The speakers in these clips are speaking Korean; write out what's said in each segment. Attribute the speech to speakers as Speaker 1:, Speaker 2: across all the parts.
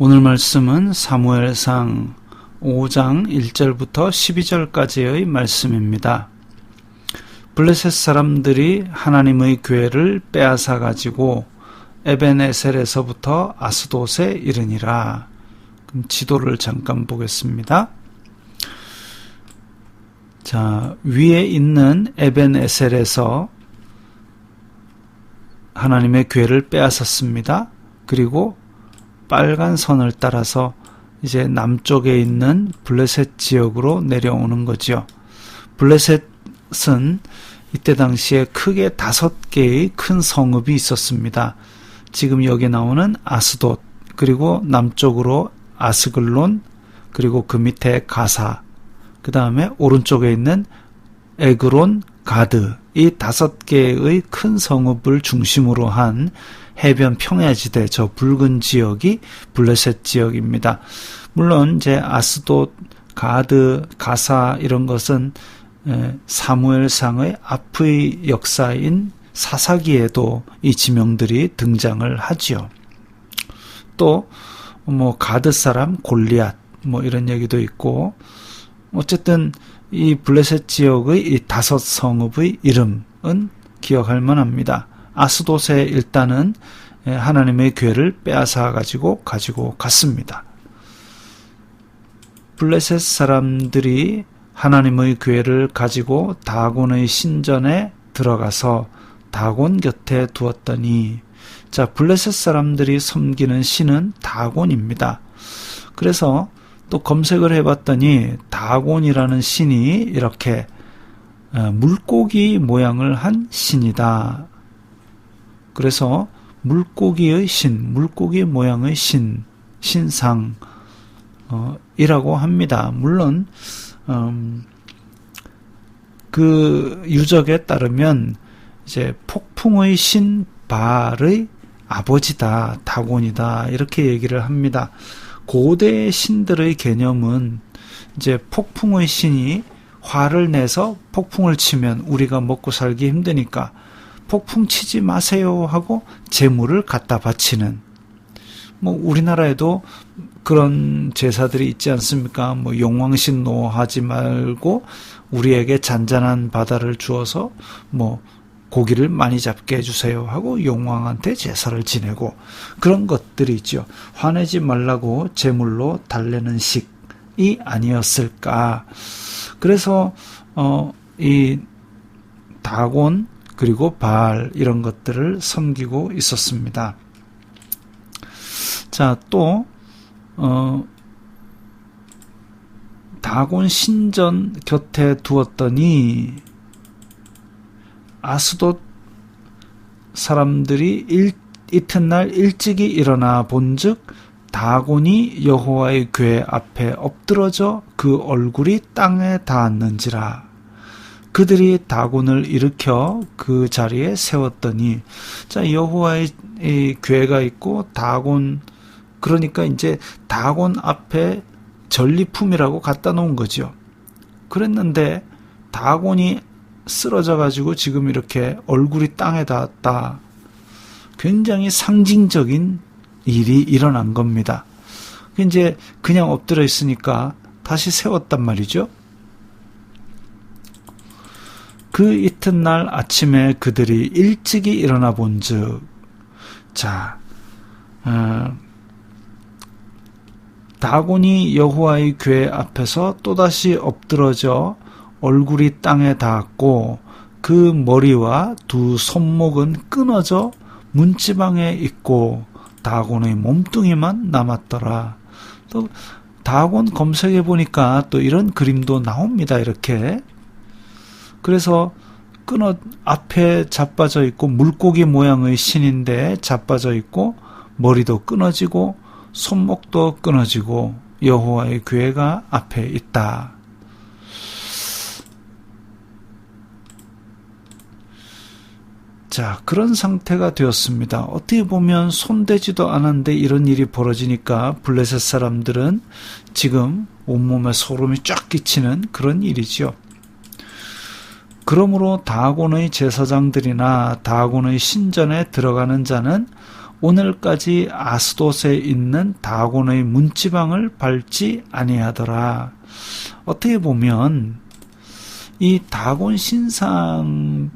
Speaker 1: 오늘 말씀은 사무엘상 5장 1절부터 12절까지의 말씀입니다. 블레셋 사람들이 하나님의 교회를 빼앗아 가지고 에벤에셀에서부터 아스돗에 이르니라. 그럼 지도를 잠깐 보겠습니다. 자, 위에 있는 에벤에셀에서 하나님의 교회를 빼앗았습니다. 그리고 빨간 선을 따라서 이제 남쪽에 있는 블레셋 지역으로 내려오는 거죠. 블레셋은 이때 당시에 크게 5개의 큰 성읍이 있었습니다. 지금 여기 나오는 아스돗, 그리고 남쪽으로 아스글론, 그리고 그 밑에 가사, 그 다음에 오른쪽에 있는 에그론, 가드, 이 5개의 큰 성읍을 중심으로 한 해변 평야지대, 저 붉은 지역이 블레셋 지역입니다. 물론 이제 아스돗, 가드, 가사 이런 것은 사무엘상의 앞의 역사인 사사기에도 이 지명들이 등장을 하지요. 또 가드 사람 골리앗 이런 얘기도 있고, 어쨌든 이 블레셋 지역의 이 5 성읍의 이름은 기억할 만합니다. 아스돗에 일단은 하나님의 교회를 빼앗아 가지고 갔습니다. 블레셋 사람들이 하나님의 교회를 가지고 다곤의 신전에 들어가서 다곤 곁에 두었더니, 자, 블레셋 사람들이 섬기는 신은 다곤입니다. 그래서 또 검색을 해봤더니 다곤이라는 신이 이렇게 물고기 모양을 한 신이다. 그래서 물고기의 신, 물고기 모양의 신상 이라고 합니다. 물론 그 유적에 따르면 이제 폭풍의 신 바알의 아버지다, 다곤이다, 이렇게 얘기를 합니다. 고대 신들의 개념은 이제 폭풍의 신이 화를 내서 폭풍을 치면 우리가 먹고 살기 힘드니까 폭풍 치지 마세요 하고 제물을 갖다 바치는, 우리나라에도 그런 제사들이 있지 않습니까? 용왕신 노하지 말고 우리에게 잔잔한 바다를 주어서 고기를 많이 잡게 해주세요 하고 용왕한테 제사를 지내고, 그런 것들이 있죠. 화내지 말라고 제물로 달래는 식이 아니었을까. 그래서 이 다곤 그리고 바알 이런 것들을 섬기고 있었습니다. 자, 또 다곤 신전 곁에 두었더니 아스돗 사람들이 이튿날 일찍이 일어나 본즉 다곤이 여호와의 교회 앞에 엎드러져 그 얼굴이 땅에 닿았는지라. 그들이 다곤을 일으켜 그 자리에 세웠더니, 자, 여호와의 교회가 있고 다곤, 그러니까 이제 다곤 앞에 전리품이라고 갖다 놓은 거죠. 그랬는데 다곤이 쓰러져 가지고 지금 이렇게 얼굴이 땅에 닿았다. 굉장히 상징적인 일이 일어난 겁니다. 이제 그냥 엎드려 있으니까 다시 세웠단 말이죠. 그 이튿날 아침에 그들이 일찍이 일어나 본즉, 자, 다곤이 여호와의 교회 앞에서 또다시 엎드러져 얼굴이 땅에 닿았고 그 머리와 두 손목은 끊어져 문지방에 있고 다곤의 몸뚱이만 남았더라. 또 다곤 검색해 보니까 또 이런 그림도 나옵니다. 이렇게. 그래서 앞에 자빠져 있고, 물고기 모양의 신인데 자빠져 있고, 머리도 끊어지고 손목도 끊어지고 여호와의 교회가 앞에 있다. 자, 그런 상태가 되었습니다. 어떻게 보면 손대지도 않았는데 이런 일이 벌어지니까 블레셋 사람들은 지금 온몸에 소름이 쫙 끼치는 그런 일이죠. 그러므로 다곤의 제사장들이나 다곤의 신전에 들어가는 자는 오늘까지 아스돗에 있는 다곤의 문지방을 밟지 아니하더라. 어떻게 보면 이 다곤 신상은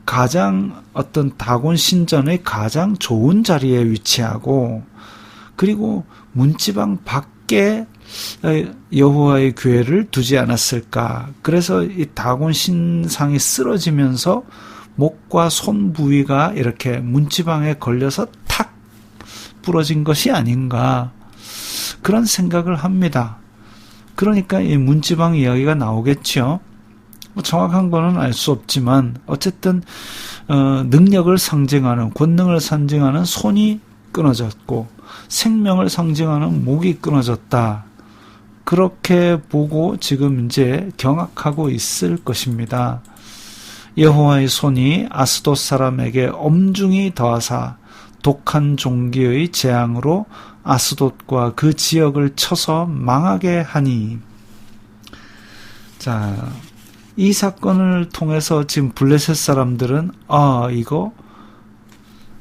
Speaker 1: 가장 어떤 다곤 신전의 가장 좋은 자리에 위치하고, 그리고 문지방 밖에 여호와의 교회를 두지 않았을까. 그래서 이 다곤 신상이 쓰러지면서 목과 손 부위가 이렇게 문지방에 걸려서 탁 부러진 것이 아닌가, 그런 생각을 합니다. 그러니까 이 문지방 이야기가 나오겠죠. 정확한 거는 알 수 없지만 어쨌든 능력을 상징하는, 권능을 상징하는 손이 끊어졌고 생명을 상징하는 목이 끊어졌다. 그렇게 보고 지금 이제 경악하고 있을 것입니다. 여호와의 손이 아스돗 사람에게 엄중히 더하사 독한 종기의 재앙으로 아스돗과 그 지역을 쳐서 망하게 하니. 자, 이 사건을 통해서 지금 블레셋 사람들은 이거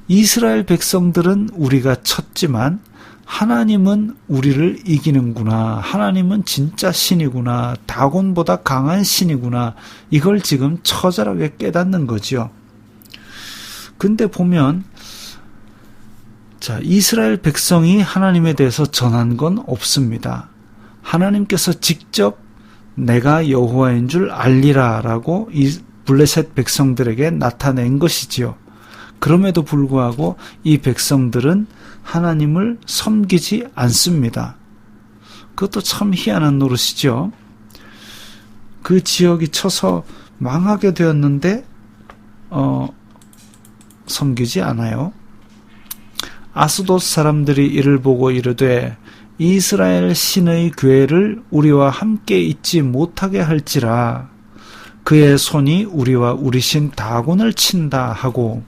Speaker 1: 이스라엘 백성들은 우리가 쳤지만 하나님은 우리를 이기는구나. 하나님은 진짜 신이구나. 다곤보다 강한 신이구나. 이걸 지금 처절하게 깨닫는 거죠. 근데 보면 자, 이스라엘 백성이 하나님에 대해서 전한 건 없습니다. 하나님께서 직접 내가 여호와인 줄 알리라 라고 이 블레셋 백성들에게 나타낸 것이지요. 그럼에도 불구하고 이 백성들은 하나님을 섬기지 않습니다. 그것도 참 희한한 노릇이죠. 그 지역이 쳐서 망하게 되었는데 섬기지 않아요. 아스돗 사람들이 이를 보고 이르되 이스라엘 신의 교회를 우리와 함께 있지 못하게 할지라 그의 손이 우리와 우리 신 다곤을 친다 하고.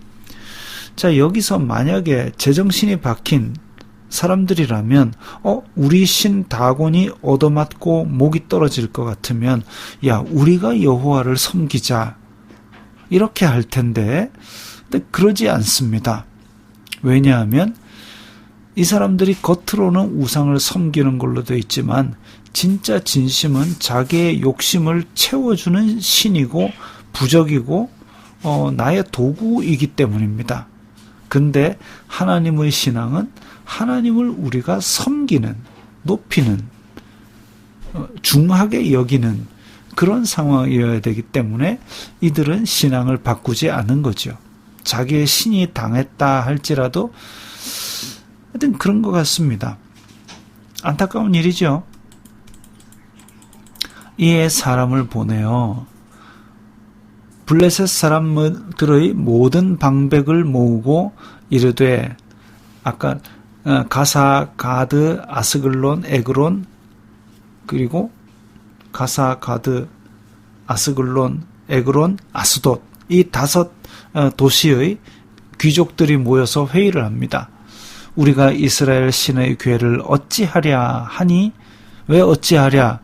Speaker 1: 자, 여기서 만약에 제정신이 박힌 사람들이라면 우리 신 다곤이 얻어맞고 목이 떨어질 것 같으면 야, 우리가 여호와를 섬기자 이렇게 할 텐데, 근데 그러지 않습니다. 왜냐하면 이 사람들이 겉으로는 우상을 섬기는 걸로 되어 있지만 진짜 진심은 자기의 욕심을 채워주는 신이고 부적이고 나의 도구이기 때문입니다. 근데 하나님의 신앙은 하나님을 우리가 섬기는, 높이는, 중하게 여기는 그런 상황이어야 되기 때문에 이들은 신앙을 바꾸지 않은 거죠. 자기의 신이 당했다 할지라도 하여튼 그런 것 같습니다. 안타까운 일이죠. 이에 사람을 보내어 블레셋 사람들의 모든 방백을 모으고 이르되, 아까 가사, 가드, 아스글론, 에그론, 그리고 가사, 가드, 아스글론, 에그론, 아스돗, 이 5 도시의 귀족들이 모여서 회의를 합니다. 우리가 이스라엘 신의 교회를 어찌하랴 하니. 왜 어찌하랴?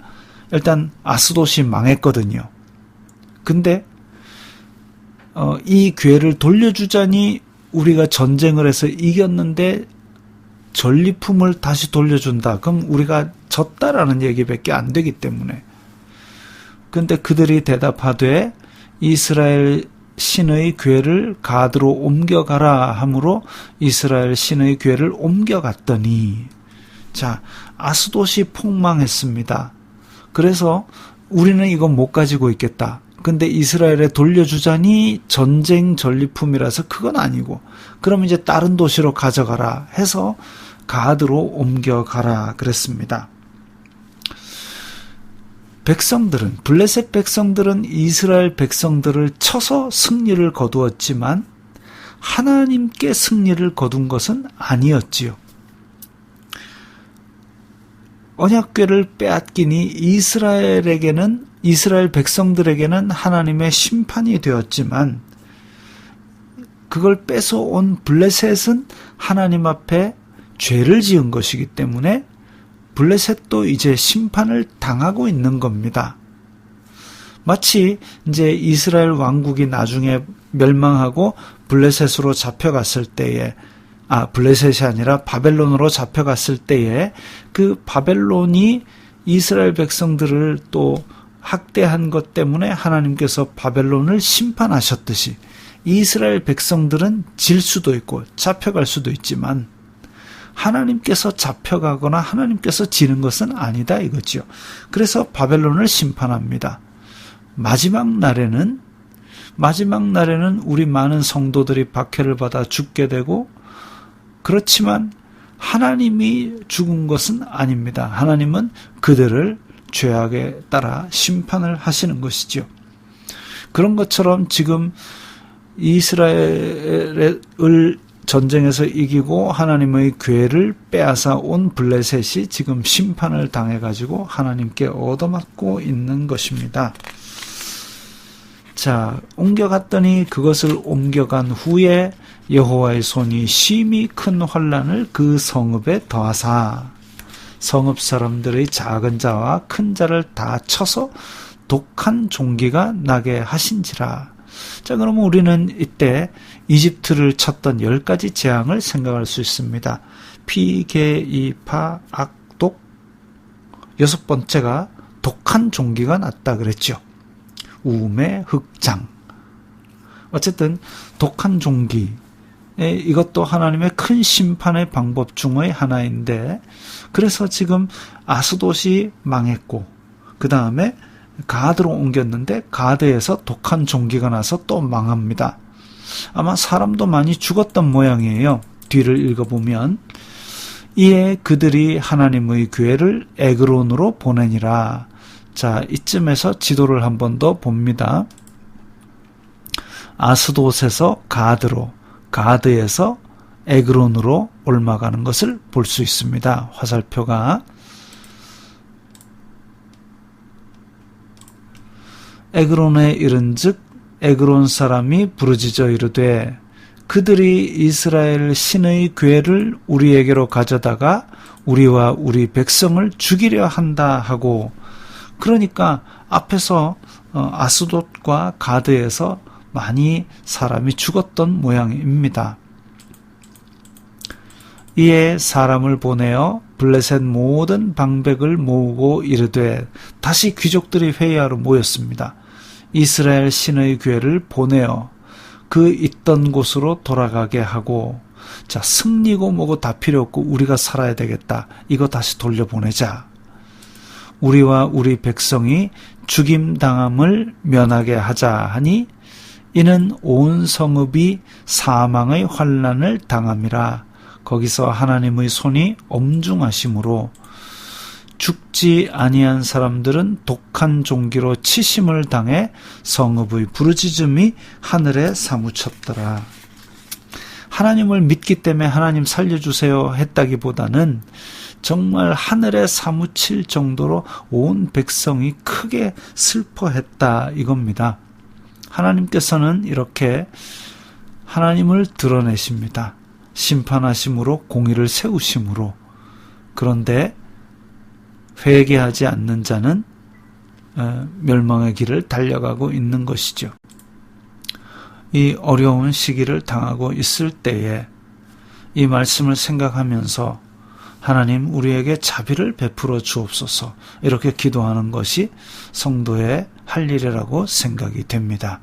Speaker 1: 일단 아스돗이 망했거든요. 근데 이 교회를 돌려주자니 우리가 전쟁을 해서 이겼는데 전리품을 다시 돌려준다. 그럼 우리가 졌다라는 얘기밖에 안 되기 때문에. 근데 그들이 대답하되 이스라엘 신의 교회를 가드로 옮겨가라 하므로 이스라엘 신의 교회를 옮겨갔더니, 자, 아스돗이 폭망했습니다. 그래서 우리는 이건 못 가지고 있겠다. 근데 이스라엘에 돌려주자니 전쟁 전리품이라서 그건 아니고, 그럼 이제 다른 도시로 가져가라 해서 가드로 옮겨가라 그랬습니다. 백성들은, 블레셋 백성들은 이스라엘 백성들을 쳐서 승리를 거두었지만 하나님께 승리를 거둔 것은 아니었지요. 언약궤를 빼앗기니 이스라엘 백성들에게는 하나님의 심판이 되었지만 그걸 뺏어온 블레셋은 하나님 앞에 죄를 지은 것이기 때문에 블레셋도 이제 심판을 당하고 있는 겁니다. 마치 이제 이스라엘 왕국이 나중에 멸망하고 블레셋으로 잡혀갔을 때에, 블레셋이 아니라 바벨론으로 잡혀갔을 때에 그 바벨론이 이스라엘 백성들을 또 학대한 것 때문에 하나님께서 바벨론을 심판하셨듯이 이스라엘 백성들은 질 수도 있고 잡혀갈 수도 있지만 하나님께서 잡혀가거나 하나님께서 지는 것은 아니다 이거죠. 그래서 바벨론을 심판합니다. 마지막 날에는 우리 많은 성도들이 박해를 받아 죽게 되고, 그렇지만 하나님이 죽은 것은 아닙니다. 하나님은 그들을 죄악에 따라 심판을 하시는 것이죠. 그런 것처럼 지금 이스라엘을 전쟁에서 이기고 하나님의 괴를 빼앗아 온 블레셋이 지금 심판을 당해가지고 하나님께 얻어맞고 있는 것입니다. 자, 옮겨갔더니 그것을 옮겨간 후에 여호와의 손이 심히 큰 환난을 그 성읍에 더하사 성읍 사람들의 작은 자와 큰 자를 다 쳐서 독한 종기가 나게 하신지라. 자, 그러면 우리는 이때 이집트를 쳤던 10가지 재앙을 생각할 수 있습니다. 피, 개, 이, 파, 악, 독. 6번째가 독한 종기가 났다 그랬죠. 우매, 흑장. 어쨌든 독한 종기, 이것도 하나님의 큰 심판의 방법 중의 하나인데, 그래서 지금 아스돗이 망했고 그 다음에 가드로 옮겼는데 가드에서 독한 종기가 나서 또 망합니다. 아마 사람도 많이 죽었던 모양이에요. 뒤를 읽어보면 이에 그들이 하나님의 교회를 에그론으로 보내니라. 자, 이쯤에서 지도를 한 번 더 봅니다. 아스돗에서 가드로, 가드에서 에그론으로 옮아가는 것을 볼 수 있습니다. 화살표가. 에그론에 이른즉 에그론 사람이 부르짖어 이르되 그들이 이스라엘 신의 궤를 우리에게로 가져다가 우리와 우리 백성을 죽이려 한다 하고, 그러니까 앞에서 아스돗과 가드에서 많이 사람이 죽었던 모양입니다. 이에 사람을 보내어 블레셋 모든 방백을 모으고 이르되, 다시 귀족들이 회의하러 모였습니다. 이스라엘 신의 궤를 보내어 그 있던 곳으로 돌아가게 하고, 자, 승리고 뭐고 다 필요 없고 우리가 살아야 되겠다. 이거 다시 돌려보내자. 우리와 우리 백성이 죽임당함을 면하게 하자 하니 이는 온 성읍이 사망의 환난을 당함이라. 거기서 하나님의 손이 엄중하심으로 죽지 아니한 사람들은 독한 종기로 치심을 당해 성읍의 부르짖음이 하늘에 사무쳤더라. 하나님을 믿기 때문에 하나님 살려주세요 했다기보다는 정말 하늘에 사무칠 정도로 온 백성이 크게 슬퍼했다 이겁니다. 하나님께서는 이렇게 하나님을 드러내십니다. 심판하심으로, 공의를 세우심으로. 그런데 회개하지 않는 자는 멸망의 길을 달려가고 있는 것이죠. 이 어려운 시기를 당하고 있을 때에 이 말씀을 생각하면서 하나님 우리에게 자비를 베풀어 주옵소서, 이렇게 기도하는 것이 성도의 할 일이라고 생각이 됩니다.